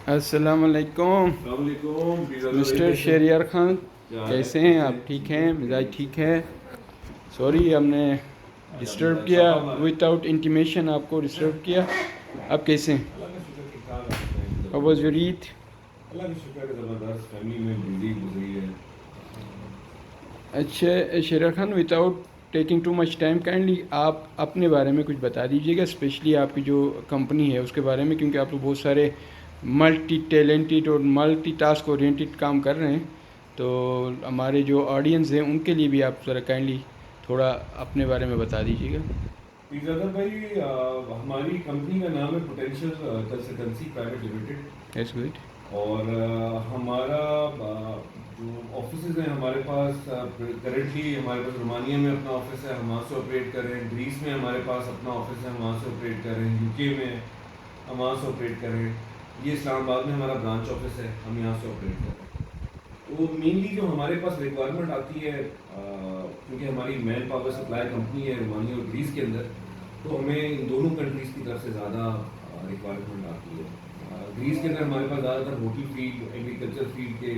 السلام علیکم السلام علیکم مسٹر شہریار خان، کیسے ہیں آپ؟ ٹھیک ہیں؟ مزاج ٹھیک ہے؟ سوری ہم نے ڈسٹرب کیا، ود آؤٹ انٹیمیشن آپ کو ڈسٹرب کیا. آپ کیسے ہیں؟ اللہ کا شکر ٹھیک ٹھاک ہے. ہاؤ واز یور عید؟ اللہ کا شکر ہے زبردست، فیملی میں بزی گزری ہے. اچھا Shahryar Khan, without taking too much time, kindly آپ اپنے بارے میں کچھ بتا دیجیے گا، اسپیشلی آپ کی جو کمپنی ہے اس کے بارے میں، کیونکہ آپ تو بہت سارے ملٹی ٹیلنٹڈ اور ملٹی ٹاسک اورینٹڈ کام کر رہے ہیں، تو ہمارے جو آڈینس ہیں ان کے لیے بھی آپ ذرا کائنڈلی تھوڑا اپنے بارے میں بتا دیجیے گا. پیزادہ بھائی، ہماری کمپنی کا نام ہے potential consultancy private limited. That's good. اور ہمارا جو آفیسز ہیں ہمارے پاس کرنٹلی ہمارے پاس رومانیہ میں اپنا آفس ہے، ہم وہاں سے آپریٹ کر رہے ہیں. گریس میں ہمارے پاس اپنا آفس ہے، ہم وہاں سے آپریٹ کر رہے ہیں. یو کے میں ہم وہاں سے آپریٹ کر رہے ہیں. یہ اسلام آباد میں ہمارا برانچ آفس ہے، ہم یہاں سے آپریٹ کر رہے ہیں. تو مینلی جو ہمارے پاس ریکوائرمنٹ آتی ہے، کیونکہ ہماری مین پاور سپلائی کمپنی ہے رومانیہ اور گریس کے اندر، تو ہمیں ان دونوں کنٹریز کی طرف سے زیادہ ریکوائرمنٹ آتی ہے. گریس کے اندر ہمارے پاس زیادہ تر ہوٹل فیلڈ، ایگریکلچر فیلڈ کے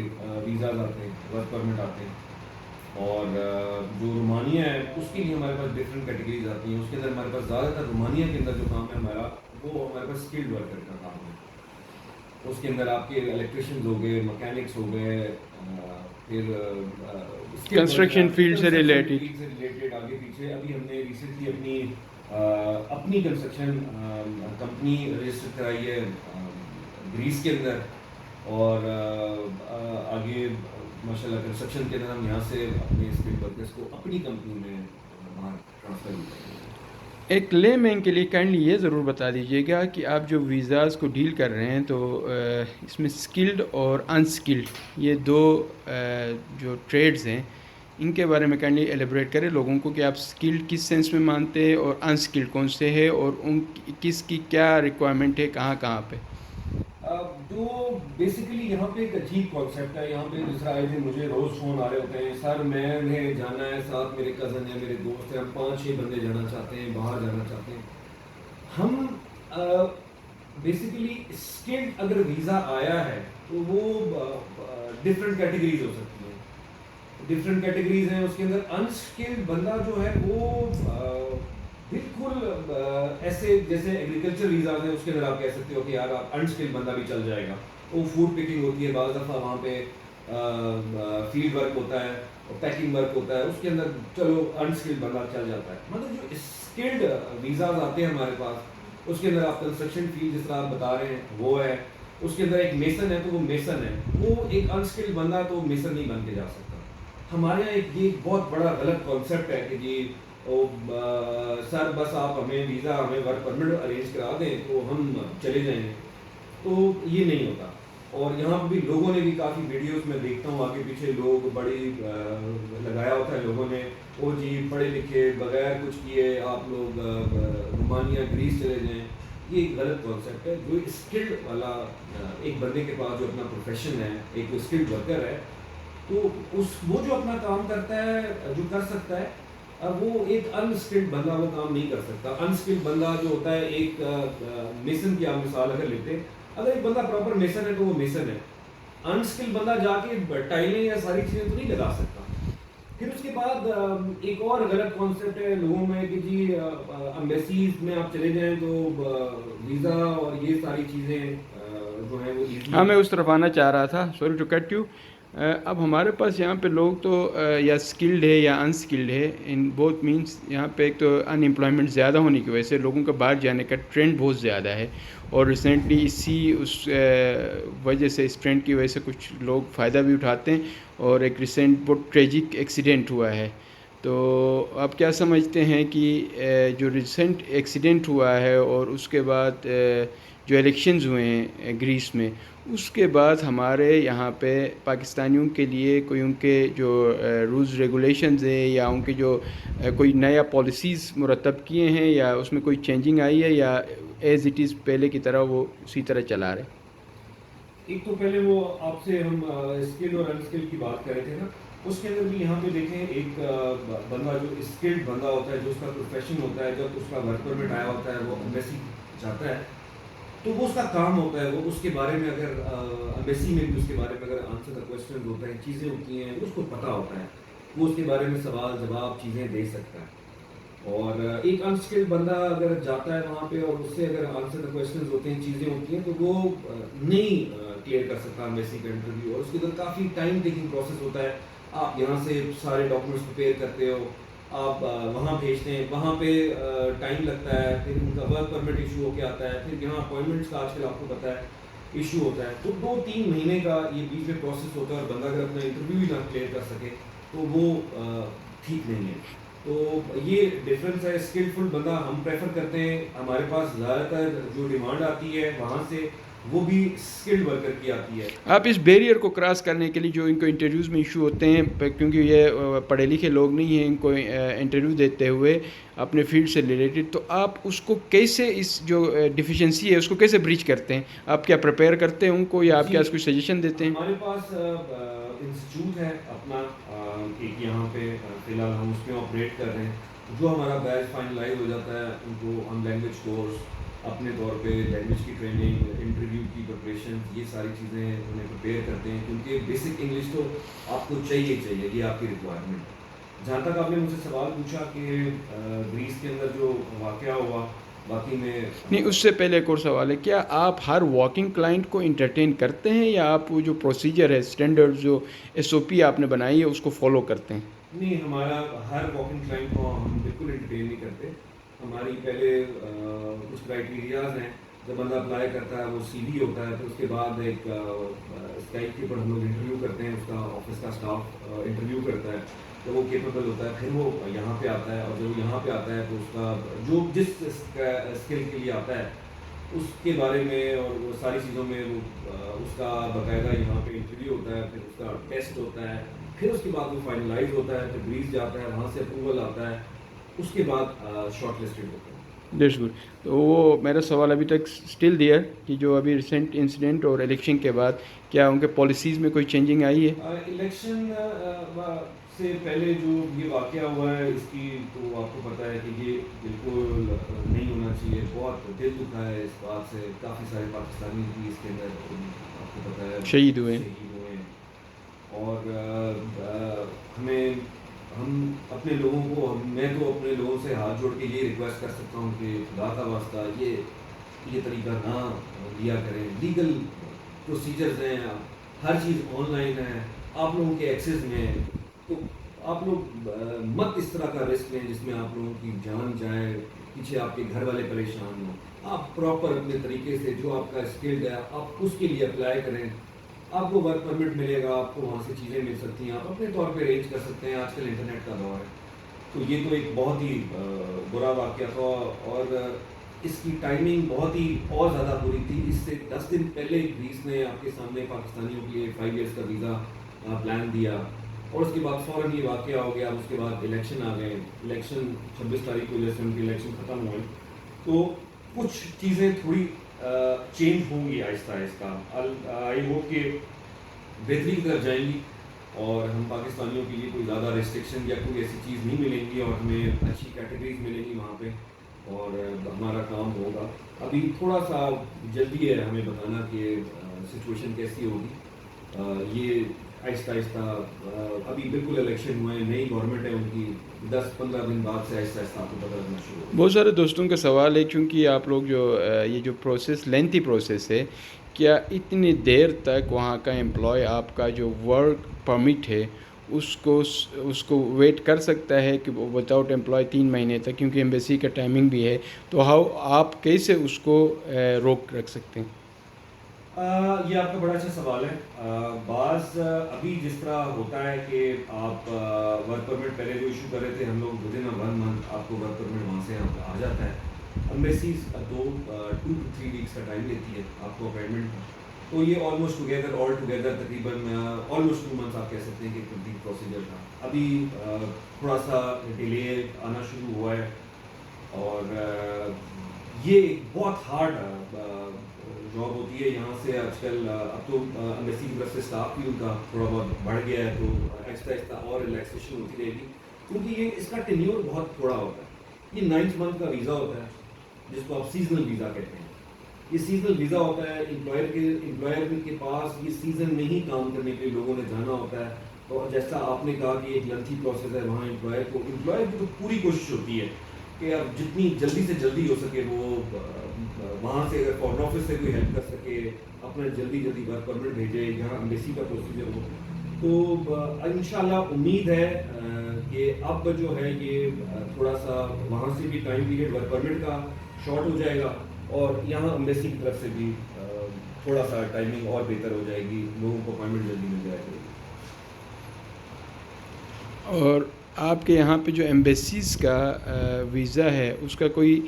ویزاز آتے ہیں، ورک پرمٹ آتے ہیں. اور جو رومانیہ ہے اس کے لیے ہمارے پاس ڈفرینٹ کیٹیگریز آتی ہیں. اس کے اندر ہمارے پاس زیادہ تر رومانیہ کے اندر جو کام ہے ہمارا، وہ ہمارے پاس اسکلڈ ورکر کا کام ہے. اس کے اندر آپ کے الیکٹریشینز ہو گئے، مکینکس ہو گئے، پھر کنسٹرکشن فیلڈ سے ریلیٹڈ. فیلڈ سے ریلیٹڈ آگے پیچھے. ابھی ہم نے ریسنٹلی اپنی کنسٹرکشن کمپنی رجسٹر کرائی ہے گریس کے اندر. اور آگے ماشاء اللہ کنسٹرکشن کے اندر ہم یہاں سے اپنے اسکل ورکرس کو اپنی کمپنی میں وہاں ٹرانسفر بھی کریں گے. ایک لے مین کے لیے کائنڈلی یہ ضرور بتا دیجیے گا کہ آپ جو ویزاز کو ڈیل کر رہے ہیں تو اس میں اسکلڈ اور انسکلڈ یہ دو جو ٹریڈز ہیں ان کے بارے میں کائنڈلی ایلیبریٹ کریں لوگوں کو کہ آپ اسکلڈ کس سینس میں مانتے ہیں اور انسکلڈ کون سے ہے، اور ان کس کی کیا ریکوائرمنٹ ہے کہاں کہاں پہ. جو بیسیکلی یہاں پہ ایک عجیب کانسیپٹ ہے. یہاں پہ جس طرح مجھے روز فون آ رہے ہوتے ہیں، سر میں نے جانا ہے، ساتھ میرے کزن ہیں، میرے دوست ہیں، ہم 5-6 بندے جانا چاہتے ہیں، باہر جانا چاہتے ہیں. ہم بیسیکلی اسکلڈ اگر ویزا آیا ہے تو وہ ڈفرینٹ کیٹیگریز ہو سکتی ہیں. ڈفرینٹ کیٹیگریز ہیں. اس کے اندر انسکلڈ بندہ جو ہے وہ بالکل ایسے جیسے ایگریکلچر ویزاز ہیں، اس کے اندر آپ کہہ سکتے ہو کہ یار آپ انسکلڈ بندہ بھی چل جائے گا. وہ فوڈ پکنگ ہوتی ہے، بعض دفعہ وہاں پہ فیلڈ ورک ہوتا ہے اور پیکنگ ورک ہوتا ہے، اس کے اندر چلو انسکلڈ بندہ چل جاتا ہے. مطلب جو اسکلڈ ویزاز آتے ہیں ہمارے پاس، اس کے اندر آپ کنسٹرکشن فیلڈ جس طرح آپ بتا رہے ہیں وہ ہے. اس کے اندر ایک میسن ہے تو وہ میسن ہے، وہ ایک انسکلڈ بندہ تو میسن نہیں بن کے جا سکتا. ہمارے یہاں ایک یہ بہت بڑا غلط کانسیپٹ ہے کہ جی سر بس آپ ہمیں ویزا، ہمیں ورک پرمٹ ارینج کرا دیں تو ہم چلے جائیں گے. تو یہ نہیں ہوتا. اور یہاں پہ بھی لوگوں نے بھی کافی ویڈیوز میں دیکھتا ہوں آگے پیچھے لوگ بڑی لگایا ہوتا ہے لوگوں نے، وہ جی پڑھے لکھے بغیر کچھ کیے آپ لوگ رومانیہ گریس چلے جائیں. یہ ایک غلط کانسیپٹ ہے. جو اسکلڈ والا ایک بندے کے پاس جو اپنا پروفیشن ہے، ایک اسکلڈ ورکر ہے، تو وہ جو اپنا کام کرتا ہے، جو کر سکتا ہے، اب وہ ایک انسکلڈ بندہ وہ کام نہیں کر سکتا. انسکلڈ بندہ جو ہوتا ہے، ایک میسن کی آپ مثال اگر لیتے ہیں، اگر ایک بندہ پراپر میسن ہے تو وہ میسن ہے. انسکلڈ بندہ جا کے ٹائلیں یا ساری چیزیں تو نہیں لگا سکتا. پھر اس کے بعد ایک اور غلط کانسیپٹ ہے لوگوں میں کہ جی امبیسیز میں آپ چلے جائیں تو ویزا اور یہ ساری چیزیں جو ہیں وہ ایزی. ہاں، میں اس طرف آنا چاہ رہا تھا، سوری ٹو کٹ یو. اب ہمارے پاس یہاں پہ لوگ تو یا اسکلڈ ہے یا انسکلڈ ہے، ان بوتھ مینس. یہاں پہ ایک تو ان امپلائمنٹ زیادہ ہونے کی وجہ سے لوگوں کا باہر جانے کا ٹرینڈ بہت زیادہ ہے، اور ریسنٹلی اس وجہ سے، اس ٹرینڈ کی وجہ سے کچھ لوگ فائدہ بھی اٹھاتے ہیں. اور ایک ریسنٹ بہت ٹریجک ایکسیڈنٹ ہوا ہے، تو آپ کیا سمجھتے ہیں کہ جو ریسنٹ ایکسیڈنٹ ہوا ہے اور اس کے بعد جو الیکشنز ہوئے ہیں گریس میں، اس کے بعد ہمارے یہاں پہ پاکستانیوں کے لیے کوئی ان کے جو رولز ریگولیشنز ہیں یا ان کے جو کوئی نیا پالیسیز مرتب کیے ہیں، یا اس میں کوئی چینجنگ آئی ہے، یا ایز اٹ از پہلے کی طرح وہ اسی طرح چلا رہے؟ ایک تو پہلے وہ آپ سے ہم اسکل اور انسکل کی بات کر رہے تھے نا، اس کے اندر بھی یہاں پہ دیکھیں ایک بندہ جو اسکلڈ بندہ ہوتا ہے، جو اس کا پروفیشن ہوتا ہے، جب اس کا ورک پرمٹ آیا ہوتا ہے، وہ ایمبیسی جاتا ہے تو وہ اس کا کام ہوتا ہے, وہ اس کے بارے میں اگر ایمبیسی میں بھی اس کے بارے میں اگر آنسر دا کویشچن ہوتا ہے, چیزیں ہوتی ہیں, اس کو پتہ ہوتا ہے, وہ اس کے بارے میں سوال جواب چیزیں دے سکتا ہے. اور ایک انسکلڈ بندہ اگر جاتا ہے وہاں پہ اور اس سے اگر آنسر دا کویشچنز ہوتے ہیں, چیزیں ہوتی ہیں, تو وہ نہیں کلیئر کر سکتا ایمبیسی کا انٹرویو. اور اس کے اندر کافی ٹائم ٹیکنگ پروسیس ہوتا ہے. آپ یہاں سے سارے ڈاکومنٹس پریپیئر کرتے ہو, آپ وہاں بھیجتے ہیں, وہاں پہ ٹائم لگتا ہے, پھر ان کا ورک پرمٹ ایشو ہو کے آتا ہے, پھر یہاں اپوائنٹمنٹس کا آج کل آپ کو پتہ ہے ایشو ہوتا ہے. تو 2-3 مہینے کا یہ بیچ میں پروسیس ہوتا ہے, اور بندہ اگر اپنا انٹرویو ہی نہ کلیئر کر سکے تو وہ ٹھیک نہیں ہے. تو یہ ڈفرینس ہے. اسکلفل بندہ ہم پریفر کرتے ہیں, ہمارے پاس زیادہ تر جو ڈیمانڈ آتی ہے وہاں سے وہ بھی اسکلڈ ورکر کی آتی ہے. آپ اس بیریئر کو کراس کرنے کے لیے جو ان کو انٹرویوز میں ایشو ہوتے ہیں, کیونکہ یہ پڑھے لکھے لوگ نہیں ہیں, ان کو انٹرویو دیتے ہوئے اپنے فیلڈ سے ریلیٹڈ, تو آپ اس کو کیسے, اس جو ڈیفیشنسی ہے اس کو کیسے بریچ کرتے ہیں؟ آپ کیا پریپیئر کرتے ہیں ان کو, یا آپ کیا کوئی سجیشن دیتے ہیں؟ ہمارے پاس انسٹیٹیوٹ ہے اپنا, ایک یہاں پہ فی الحال ہم اس میں آپریٹ کر رہے ہیں. جو ہمارا بیچ فائنلائز ہو جاتا ہے ان کو ہم لینگویج کورس اپنے طور پہ, لینگویج کی ٹریننگ, انٹرویو کی پریپریشن, یہ ساری چیزیں انہیں پریپیئر کرتے ہیں, کیونکہ بیسک انگلش تو آپ کو چاہیے, یہ آپ کی ریکوائرمنٹ ہے. جہاں تک آپ نے مجھ سے سوال پوچھا کہ گریس کے اندر جو واقعہ ہوا, باقی میں نہیں, اس سے پہلے ایک اور سوال ہے, کیا آپ ہر واکنگ کلائنٹ کو انٹرٹین کرتے ہیں, یا آپ وہ جو پروسیجر ہے, اسٹینڈرڈ جو SOP آپ نے بنائی ہے اس کو فالو کرتے ہیں؟ نہیں, ہمارا ہر واکنگ کلائنٹ کو ہم بالکل انٹرٹین نہیں کرتے. ہماری پہلے کچھ کرائٹیریاز ہیں. جب بندہ اپلائی کرتا ہے وہ CV ہوتا ہے, پھر اس کے بعد ایک اسکائپ کے اوپر ہم لوگ انٹرویو کرتے ہیں, اس کا آفس کا اسٹاف انٹرویو کرتا ہے, تو وہ کیپیبل ہوتا ہے, پھر وہ یہاں پہ آتا ہے. اور جب وہ یہاں پہ آتا ہے تو اس کا جو جس اسکل کے لیے آتا ہے اس کے بارے میں اور وہ ساری چیزوں میں وہ اس کا باقاعدہ یہاں پہ انٹرویو ہوتا ہے, پھر اس کا ٹیسٹ ہوتا ہے, پھر اس کے بعد وہ فائنلائز ہوتا ہے, پھر گریس جاتا ہے, وہاں سے اپروول آتا ہے, اس کے بعد شارٹ لسٹڈ ہوتا ہے. That's good. تو وہ میرا سوال ابھی تک اسٹل دیئر کہ جو ابھی ریسنٹ انسیڈنٹ اور الیکشن کے بعد کیا ان کے پالیسیز میں کوئی چینجنگ آئی ہے؟ الیکشن سے پہلے جو یہ واقعہ ہوا ہے اس کی تو آپ کو پتہ ہے کہ یہ بالکل نہیں ہونا چاہیے. بہت دل دکھا ہے اس بات سے. کافی سارے پاکستانی بھی اس کے اندر آپ کو پتہ ہے شہید ہوئے. اور ہم اپنے لوگوں کو, میں تو اپنے لوگوں سے ہاتھ جوڑ کے یہ ریکویسٹ کر سکتا ہوں کہ خدا کا واسطہ یہ طریقہ نہ لیا کریں. لیگل پروسیجرز ہیں, ہر چیز آن لائن ہے, آپ لوگوں کے ایکسیس میں ہے, تو آپ لوگ مت اس طرح کا رسک لیں جس میں آپ لوگوں کی جان جائے, پیچھے آپ کے گھر والے پریشان ہوں. آپ پراپر اپنے طریقے سے جو آپ کا اسکلڈ ہے آپ اس کے لیے اپلائی کریں. آپ کو ورک پرمٹ ملے گا, آپ کو وہاں سے چیزیں مل سکتی ہیں, آپ اپنے طور پہ ارینج کر سکتے ہیں. آج کل انٹرنیٹ کا دور ہے. تو یہ تو ایک بہت ہی برا واقعہ تھا, اور اس کی ٹائمنگ بہت ہی اور زیادہ بری تھی. اس سے 10 دن پہلے گریس نے آپ کے سامنے پاکستانیوں کے لیے 5 ایئرس کا ویزا پلان دیا, اور اس کے بعد فوراً یہ واقعہ ہو گیا. اس کے بعد الیکشن آ گئے. الیکشن 26 تاریخ کو جیسے ان کے الیکشن ختم ہوئے, تو کچھ چیزیں تھوڑی چینج ہوں گی آہستہ آہستہ. آئی ہوپ کہ بہتری کی طرف جائیں گی, اور ہم پاکستانیوں کے لیے کوئی زیادہ ریسٹرکشن یا کوئی ایسی چیز نہیں ملیں گی, اور ہمیں اچھی کیٹیگریز ملیں گی وہاں پہ, اور ہمارا کام ہوگا. ابھی تھوڑا سا جلدی ہے ہمیں بتانا کہ سچویشن کیسی ہوگی. یہ آہستہ آہستہ ابھی بالکل الیکشن ہوئے ہیں, نئی گورنمنٹ ہے ان کی, 10-15 دن بعد سے آہستہ آہستہ آپ کو پتہ لگنا شروع ہوگا. بہت سارے دوستوں کا سوال ہے, کیونکہ آپ لوگ جو یہ جو پروسیس لینتھی پروسیس ہے, کیا اتنی دیر تک وہاں کا امپلائی آپ کا جو ورک پرمٹ ہے اس کو ویٹ کر سکتا ہے کہ وداؤٹ امپلائی 3 مہینے تک, کیونکہ ایمبیسی کا ٹائمنگ بھی ہے, تو آپ کیسے اس کو روک رکھ سکتے ہیں؟ یہ آپ کا بڑا اچھا سوال ہے. بعض ابھی جس طرح ہوتا ہے کہ آپ ورک پرمٹ پہلے جو ایشو کر رہے تھے ہم لوگ ودن 1 منتھ آپ کو ورک پرمٹ وہاں سے آ جاتا ہے. ایمبیسیز 2 to 3 ویکس کا ٹائم لیتی ہے آپ کو اپائنٹمنٹ کا. تو یہ آل ٹوگیدر تقریباً آلموسٹ 2 منتھس آپ کہہ سکتے ہیں کہ کمپلیٹ پروسیجر تھا. ابھی تھوڑا سا ڈیلے آنا شروع ہوا ہے, اور یہ ایک بہت ہارڈ جاب ہوتی ہے یہاں سے. آج کل اب تو ایمبیسی کی طرف سے اسٹاف بھی ان کا تھوڑا بہت بڑھ گیا ہے, تو آہستہ آہستہ اور ریلیکسیشن ہوتی رہے گی, کیونکہ یہ اس کا ٹینیور بہت تھوڑا ہوتا ہے. یہ 9th منتھ کا ویزا ہوتا ہے جس کو آپ سیزنل ویزا کہتے ہیں. یہ سیزنل ویزا ہوتا ہے. امپلائر کے پاس یہ سیزن میں ہی کام کرنے کے لیے لوگوں نے جانا ہوتا ہے. اور جیسا آپ نے کہا کہ ایک لنتھی پروسیس ہے وہاں امپلائر کی تو پوری کوشش ہوتی ہے کہ اب جتنی جلدی سے جلدی ہو سکے وہ وہاں سے اگر فارن آفس سے کوئی ہیلپ کر سکے اپنا جلدی ورک پرمٹ بھیجے یہاں ایمبیسی کا پروسیجر ہو. تو انشاءاللہ امید ہے کہ اب جو ہے یہ تھوڑا سا وہاں سے بھی ٹائم پیریڈ ورک پرمٹ کا شارٹ ہو جائے گا اور یہاں ایمبیسی کی طرف سے بھی تھوڑا سا ٹائمنگ اور بہتر ہو جائے گی, لوگوں کو اپائنٹمنٹ جلدی مل جائے گی. اور آپ کے یہاں پہ جو ایمبیسیز کا ویزا ہے اس کا کوئی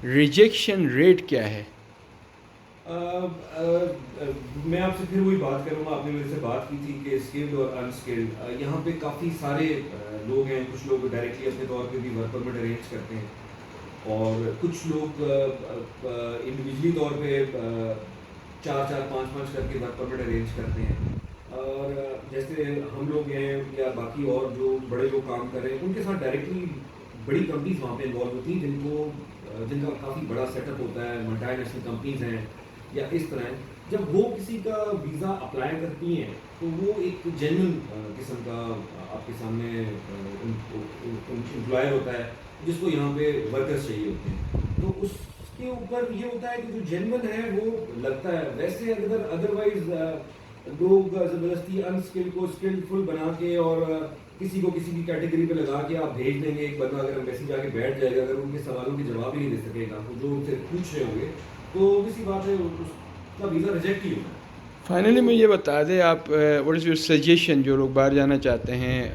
ریجیکشن ریٹ کیا ہے؟ میں آپ سے پھر وہی بات کروں گا, آپ نے میرے سے بات کی تھی کہ اسکلڈ اور انسکلڈ یہاں پہ کافی سارے لوگ ہیں. کچھ لوگ ڈائریکٹلی اپنے طور پہ بھی ورک پرمٹ ارینج کرتے ہیں اور کچھ لوگ انڈیویجلی طور پہ 4-4-5-5 کر کے ورک پرمٹ ارینج کرتے ہیں. اور جیسے ہم لوگ ہیں یا باقی اور جو بڑے لوگ کام کر رہے ہیں ان کے ساتھ ڈائریکٹلی بڑی کمپنیز وہاں پہ انوالو ہوتی ہیں جن کا کافی بڑا سیٹ اپ ہوتا ہے, ملٹی نیشنل کمپنیز ہیں یا اس طرح. جب وہ کسی کا ویزا اپلائی کرتی ہیں تو وہ ایک جینوئن قسم کا آپ کے سامنے امپلائر ہوتا ہے جس کو یہاں پہ ورکرز چاہیے ہوتے ہیں. تو اس کے اوپر یہ ہوتا ہے کہ جو جینوئن ہے وہ لگتا ہے. ویسے اگر ادروائز لوگ زبردستی انسکل کو اسکل فل بنا کے اور کسی کو کسی کی کیٹیگری پہ لگا کے آپ بھیج دیں گے, ایک بندہ اگر ایمبیسی جا کے بیٹھ جائے گا, اگر ان کے سوالوں کے جواب ہی نہیں دے سکے گا جو ان سے پوچھ رہے ہوں گے تو کسی بات ہے اس کا ویزا ریجیکٹ ہی ہونا ہے. فائنلی میں یہ بتا دیں آپ واٹ از یور سجیشن جو لوگ باہر جانا چاہتے ہیں,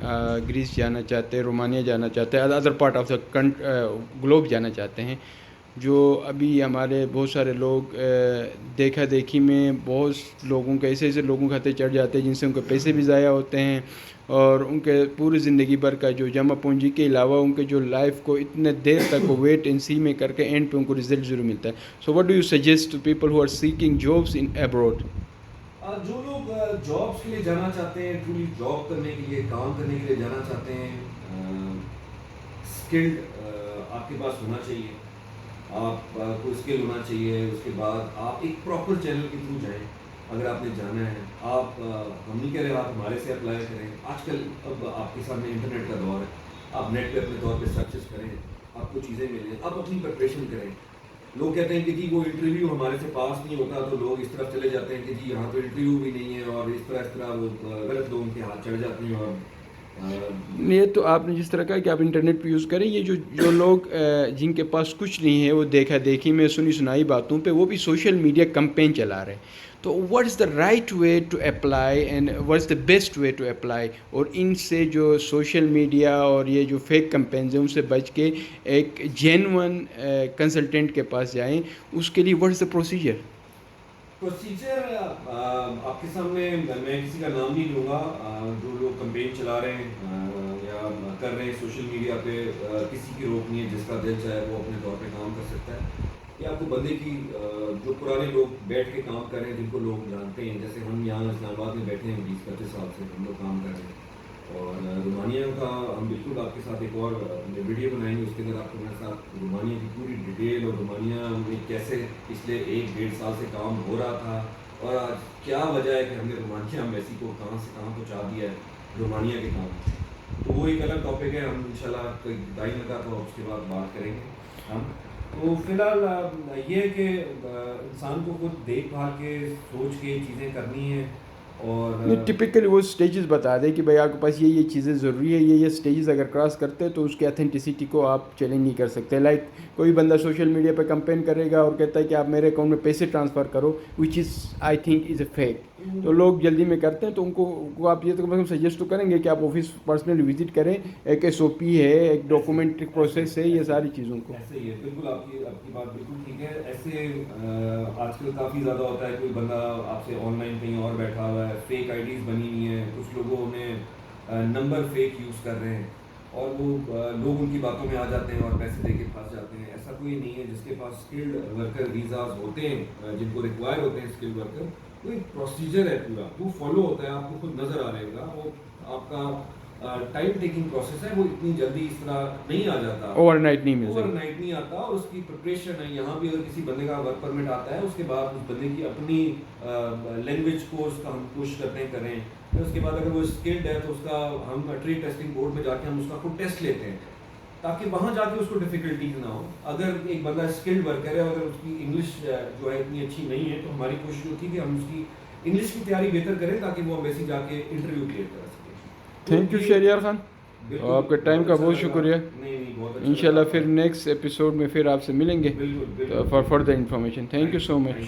گریس جانا چاہتے ہیں, رومانیہ جانا چاہتے ہیں, other part of the globe جانا چاہتے ہیں, جو ابھی ہمارے بہت سارے لوگ دیکھا دیکھی میں بہت لوگوں کے ایسے لوگوں کے ہاتھے چڑھ جاتے ہیں جن سے ان کے پیسے بھی ضائع ہوتے ہیں اور ان کے پوری زندگی بھر کا جو جمع پونجی کے علاوہ ان کے جو لائف کو اتنے دیر تک وہ ویٹ اینڈ سی میں کر کے اینڈ پہ ان کو رزلٹ ضرور ملتا ہے. So what do you suggest to people who are seeking jobs in abroad? جو لوگ جابس کے لیے جانا چاہتے ہیں, ٹرولی جاب کرنے کے لیے, کام کرنے کے لیے جانا چاہتے ہیں, اسکلڈ آپ کے پاس ہونا چاہیے, آپ کو اسکل ہونا چاہیے. اس کے بعد آپ ایک پراپر چینل کے تھرو جائیں اگر آپ نے جانا ہے. آپ ہم نہیں کہہ رہے آپ ہمارے سے اپلائی کریں. آج کل اب آپ کے سامنے انٹرنیٹ کا دور ہے, آپ نیٹ پہ اپنے طور پہ سرچز کریں, آپ کو چیزیں ملیں, آپ اپنی پریپریشن کریں. لوگ کہتے ہیں کہ جی وہ انٹرویو ہمارے سے پاس نہیں ہوتا تو لوگ اس طرف چلے جاتے ہیں کہ جی یہاں تو انٹرویو بھی نہیں ہے اور اس طرح وہ غلط لوگوں کے ہاتھ چڑھ جاتے ہیں. اور یہ تو آپ نے جس طرح کہا کہ آپ انٹرنیٹ پہ یوز کریں, یہ جو لوگ جن کے پاس کچھ نہیں ہے وہ دیکھا دیکھی میں سنی سنائی باتوں پہ وہ بھی سوشل میڈیا کمپین چلا رہے ہیں. تو what is the right way to apply and what is the best way to apply? اور ان سے جو سوشل میڈیا اور یہ جو فیک کمپینز ہیں ان سے بچ کے ایک جینون کنسلٹنٹ کے پاس جائیں, اس کے لیے واٹ از دا پروسیجر آپ کے سامنے میں کسی کا نام نہیں لوں گا. جو لوگ کمپین چلا رہے ہیں یا کر رہے ہیں سوشل میڈیا پہ, کسی کی روک نہیں ہے, جس کا دل چاہے وہ اپنے طور پہ کام کر سکتا ہے. یا آپ کو بندے کی جو پرانے لوگ بیٹھ کے کام کر رہے ہیں جن کو لوگ جانتے ہیں, جیسے ہم یہاں اسلام آباد میں بیٹھے ہیں 20-25 سال سے ہم لوگ کام کر رہے ہیں. اور رومانیہ کا ہم بالکل آپ کے ساتھ ایک اور ویڈیو بنائیں گے, اس کے اندر آپ کو میرے ساتھ رومانیہ کی پوری ڈیٹیل اور رومانیہ میں کیسے پچھلے 1-1.5 سال سے کام ہو رہا تھا اور آج کیا وجہ ہے کہ ہم نے رومانیہ ایمبیسی کو کہاں سے کہاں پہنچا دیا ہے رومانیہ کے کام. تو وہ ایک الگ ٹاپک ہے, ہم انشاءاللہ کوئی ٹائم لگا تو اس کے بعد بات کریں گے ہم. تو فی الحال یہ ہے کہ انسان کو خود دیکھ بھال کے سوچ کے چیزیں کرنی ہیں. اور ٹپکلی وہ اسٹیجز بتا دیں کہ بھائی آپ کے پاس یہ چیزیں ضروری ہے, یہ اسٹیجز اگر کراس کرتے ہیں تو اس کی اتھینٹسٹی کو آپ چیلنج نہیں کر سکتے. لائک کوئی بندہ سوشل میڈیا پہ کمپین کرے گا اور کہتا ہے کہ آپ میرے اکاؤنٹ میں پیسے ٹرانسفر کرو, وچ از I think is a fake. تو لوگ جلدی میں کرتے ہیں, تو ان کو آپ یہ تو سجیسٹ تو کریں گے کہ آپ آفس پرسنلی وزٹ کریں, ایک SOP ہے, ایک ڈاکومنٹ پروسیس ہے, یہ ساری چیزوں کو. ایسے ہی ہے, بالکل آپ کی بات بالکل ٹھیک ہے. ایسے آج کل کافی زیادہ ہوتا ہے, کوئی بندہ آپ سے آن لائن کہیں اور بیٹھا ہوا ہے, فیک IDs بنی ہوئی ہیں, کچھ لوگوں نے نمبر فیک یوز کر رہے ہیں اور وہ لوگ ان کی باتوں میں آ جاتے ہیں اور پیسے دے کے پھنس جاتے ہیں. ایسا کوئی نہیں ہے. جس کے پاس اسکلڈ ورکر ویزاز ہوتے ہیں, جن کو ریکوائر ہوتے ہیں اسکلڈ ورکر, وہ ایک پروسیجر ہے پورا, وہ فالو ہوتا ہے. آپ کو خود نظر آ رہے گا, وہ آپ کا ٹائم ٹیکنگ پروسیس ہے, وہ اتنی جلدی اس طرح نہیں آ جاتا, اوور نائٹ نہیں مل اوور سکتا. نائٹ نہیں آتا. اور اس کی پریپریشن ہے. یہاں بھی اگر کسی بندے کا ورک پرمٹ آتا ہے, اس کے بعد اس بندے کی اپنی لینگویج کورس کا ہم کوشش کرتے ہیں کریں. پھر اس کے بعد اگر وہ اسکلڈ ہے تو اس کا ہم ٹریڈ ٹیسٹنگ بورڈ میں جا کے ہم اس کا خود ٹیسٹ لیتے ہیں, تاکہ وہاں جا کے اس کو ڈیفیکلٹیز نہ ہو. اگر ایک بندہ اسکلڈ ورکر ہے, اگر اس کی انگلش جو ہے اتنی اچھی نہیں ہے, تو ہماری کوشش ہوتی ہے کہ ہم اس کی انگلش کی تیاری بہتر کریں, تاکہ وہ ایمبیسی جا کے انٹرویو کلیئر کر سکیں. تھینک یو شہریار خان, آپ کے ٹائم کا بہت شکریہ. انشاءاللہ پھر نیکسٹ ایپیسوڈ میں پھر آپ سے ملیں گے for further information. Thank you so much.